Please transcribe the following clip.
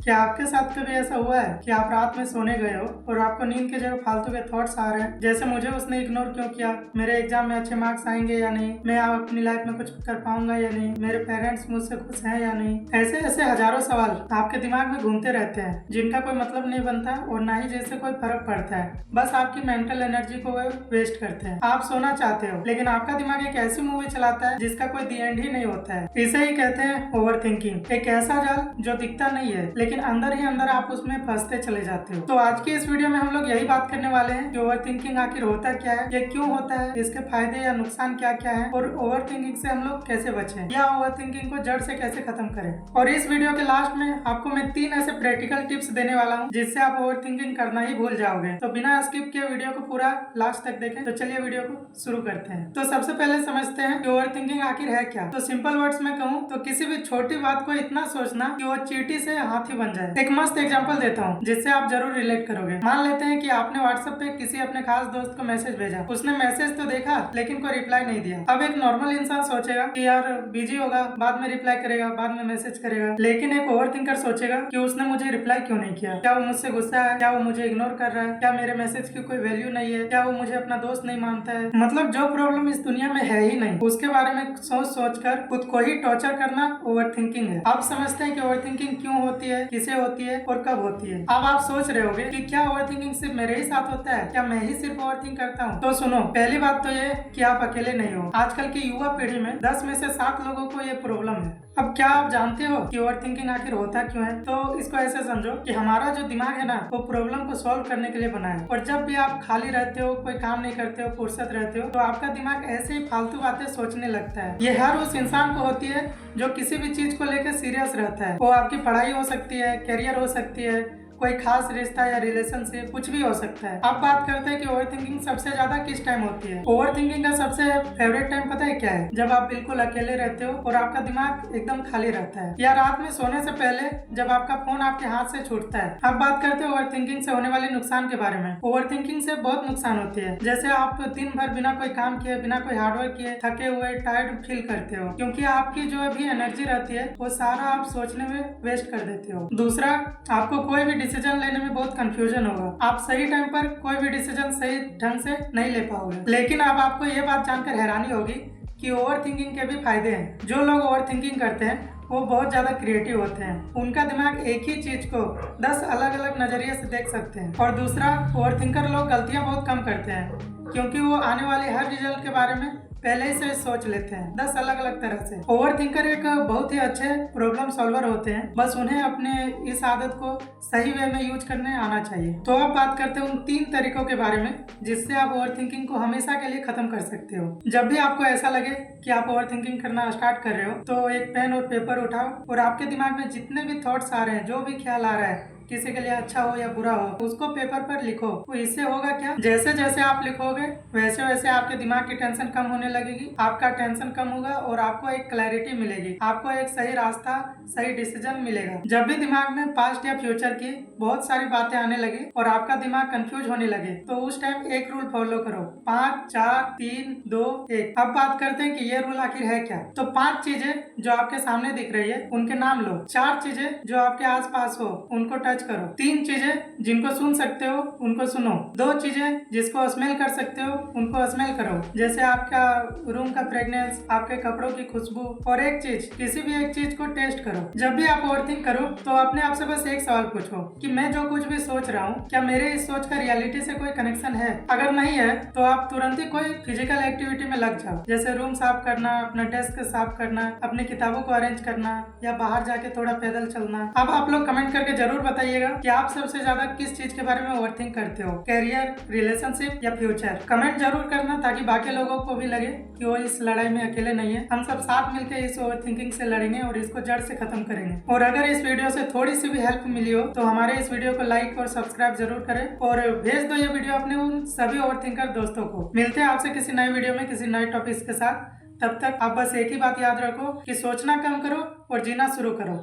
क्या आपके साथ कभी ऐसा हुआ है कि आप रात में सोने गए हो और आपको नींद के जगह फालतू के थॉट्स आ रहे हैं, जैसे मुझे उसने इग्नोर क्यों किया, मेरे एग्जाम में अच्छे मार्क्स आएंगे या नहीं, मैं अपनी लाइफ में कुछ कर पाऊंगा या नहीं, मेरे पेरेंट्स मुझसे खुश हैं या नहीं। ऐसे ऐसे हजारों सवाल आपके दिमाग में घूमते रहते हैं जिनका कोई मतलब नहीं बनता और ना ही जिससे कोई फर्क पड़ता है। बस आपकी मेंटल एनर्जी को वेस्ट करते हैं। आप सोना चाहते हो लेकिन आपका दिमाग एक ऐसी मूवी चलाता है जिसका कोई दी एंड ही नहीं होता है। इसे ही कहते हैं ओवर थिंकिंग। एक ऐसा जाल जो दिखता नहीं है लेकिन अंदर ही अंदर आप उसमें फंसते चले जाते हो। तो आज की इस वीडियो में हम लोग यही बात करने वाले हैं कि ओवर थिंकिंग आखिर होता क्या है, ये क्यों होता है, इसके फायदे या नुकसान क्या क्या है और ओवर थिंकिंग से हम लोग कैसे बचें या ओवर थिंकिंग को जड़ से कैसे खत्म करें। और इस वीडियो के लास्ट में आपको मैं 3 ऐसे प्रैक्टिकल टिप्स देने वाला हूँ जिससे आप ओवर थिंकिंग करना ही भूल जाओगे। तो बिना स्किप किए वीडियो को पूरा लास्ट तक देखें। तो चलिए वीडियो को शुरू करते हैं। तो सबसे पहले समझते हैं कि ओवर थिंकिंग आखिर है क्या। तो सिंपल वर्ड्स में कहूँ तो किसी भी छोटी बात को इतना सोचना कि वो चींटी से हाथी बन जाए। एक मस्त एग्जांपल देता हूँ जिससे आप जरूर रिलेट करोगे। मान लेते हैं कि आपने व्हाट्सएप पे किसी अपने खास दोस्त को मैसेज भेजा, उसने मैसेज तो देखा लेकिन कोई रिप्लाई नहीं दिया। अब एक नॉर्मल इंसान सोचेगा कि यार बिजी होगा, बाद में रिप्लाई करेगा, बाद में मैसेज करेगा। लेकिन एक ओवर थिंकर सोचेगा कि उसने मुझे रिप्लाई क्यों नहीं किया, क्या वो मुझसे गुस्सा है, क्या वो मुझे इग्नोर कर रहा है, क्या मेरे मैसेज की कोई वैल्यू नहीं है, क्या वो मुझे अपना दोस्त नहीं मानता है। मतलब जो प्रॉब्लम इस दुनिया में है ही नहीं उसके बारे में सोच कर खुद को ही टॉर्चर करना ओवर थिंकिंग है। आप समझते हैं कि ओवर थिंकिंग क्यों होती है, किसे होती है और कब होती है। अब आप सोच रहे होगे कि क्या ओवर थिंकिंग सिर्फ मेरे ही साथ होता है, क्या मैं ही सिर्फ ओवर थिंक करता हूँ। तो सुनो, पहली बात तो ये कि आप अकेले नहीं हो। आजकल की युवा पीढ़ी में 10 में से 7 लोगों को ये प्रॉब्लम है। अब क्या आप जानते हो कि ओवर थिंकिंग आखिर होता क्यों है? तो इसको ऐसे समझो कि हमारा जो दिमाग है ना वो प्रॉब्लम को सॉल्व करने के लिए बना है। और जब भी आप खाली रहते हो, कोई काम नहीं करते हो, फुर्सत रहते हो, तो आपका दिमाग ऐसे ही फालतू बातें सोचने लगता है। ये हर उस इंसान को होती है जो किसी भी चीज को लेकर सीरियस रहता है। वो आपकी पढ़ाई हो सकती है, करियर हो सकती है, कोई खास रिश्ता या रिलेशनशिप, कुछ भी हो सकता है। अब बात करते हैं कि ओवर थिंकिंग सबसे ज्यादा किस टाइम होती है। ओवर थिंकिंग का सबसे फेवरेट टाइम पता है क्या है? जब आप बिल्कुल अकेले रहते हो और आपका दिमाग एकदम खाली रहता है, या रात में सोने से पहले जब आपका फोन आपके हाथ से छूटता है। अब बात करते हैं ओवर थिंकिंग से होने वाले नुकसान के बारे में। ओवर थिंकिंग से बहुत नुकसान होती है। जैसे आप दिन भर बिना कोई काम किए, बिना कोई हार्डवर्क किए थके हुए, टायर्ड फील करते हो, क्योंकि आपकी जो भी एनर्जी रहती है वो सारा आप सोचने में वेस्ट कर देते हो। दूसरा, आपको कोई भी डिसीजन लेने में बहुत कंफ्यूजन होगा। आप सही टाइम पर कोई भी डिसीजन सही ढंग से नहीं ले पाओगे। लेकिन अब आपको ये बात जानकर हैरानी होगी कि ओवर थिंकिंग के भी फायदे हैं। जो लोग ओवर थिंकिंग करते हैं वो बहुत ज्यादा क्रिएटिव होते हैं। उनका दिमाग एक ही चीज को 10 अलग अलग नजरिए से देख सकते हैं। और दूसरा, ओवर थिंकर लोग गलतियां बहुत कम करते हैं क्योंकि वो आने वाले हर रिजल्ट के बारे में पहले ही से सोच लेते हैं 10 अलग अलग तरह से। ओवर थिंकर एक बहुत ही अच्छे प्रॉब्लम सॉल्वर होते हैं, बस उन्हें अपने इस आदत को सही वे में यूज करने आना चाहिए। तो अब बात करते हैं उन 3 तरीकों के बारे में जिससे आप ओवर थिंकिंग को हमेशा के लिए खत्म कर सकते हो। जब भी आपको ऐसा लगे कि आप ओवर थिंकिंग करना स्टार्ट कर रहे हो तो एक पेन और पेपर उठाओ और आपके दिमाग में जितने भी थॉट्स आ रहे हैं, जो भी ख्याल आ रहा है, किसी के लिए अच्छा हो या बुरा हो, उसको पेपर पर लिखो। तो इससे होगा क्या, जैसे जैसे आप लिखोगे वैसे वैसे आपके दिमाग की टेंशन कम होने लगेगी, आपका टेंशन कम होगा और आपको एक क्लैरिटी मिलेगी, आपको एक सही रास्ता, सही डिसीजन मिलेगा। जब भी दिमाग में पास्ट या फ्यूचर की बहुत सारी बातें आने लगे और आपका दिमाग कंफ्यूज होने लगे तो उस टाइम एक रूल फॉलो करो, 5 4 3 2 1। अब बात करते हैं कि ये रूल आखिर है क्या। तो 5 चीजें जो आपके सामने दिख रही है उनके नाम लो। 4 चीजें जो आपके आसपास हो उनको टच करो। 3 चीजें जिनको सुन सकते हो उनको सुनो। 2 चीजें जिसको स्मेल कर सकते हो उनको स्मेल करो, जैसे आपका रूम का फ्रेग्रेंस, आपके कपड़ों की खुशबू। और एक चीज, किसी भी एक चीज को टेस्ट करो। जब भी आप ओवरथिंक करो तो अपने आप से बस एक सवाल पूछो कि मैं जो कुछ भी सोच रहा हूँ क्या मेरे इस सोच का रियलिटी से कोई कनेक्शन है। अगर नहीं है तो आप तुरंत ही कोई फिजिकल एक्टिविटी में लग जाओ, जैसे रूम साफ करना, अपना डेस्क साफ करना, अपनी किताबों को अरेंज करना या बाहर जाके थोड़ा पैदल चलना। अब आप लोग कमेंट करके जरूर बताइएगा कि आप सबसे ज्यादा किस चीज के बारे में ओवरथिंक करते हो, करियर, रिलेशनशिप या फ्यूचर। कमेंट जरूर करना ताकि बाकी लोगों को भी लगे कि वो इस लड़ाई में अकेले नहीं है। हम सब साथ मिलकर इस ओवरथिंकिंग से लड़ेंगे और इसको जड़ से खत्म करेंगे। और अगर इस वीडियो से थोड़ी सी भी हेल्प मिली हो तो हमारे इस वीडियो को लाइक और सब्सक्राइब जरूर करें और भेज दो ये वीडियो अपने उन सभी ओवरथिंकर दोस्तों को। मिलते हैं आपसे किसी नए वीडियो में किसी नए टॉपिक के साथ। तब तक आप बस एक ही बात याद रखो कि सोचना कम करो और जीना शुरू करो।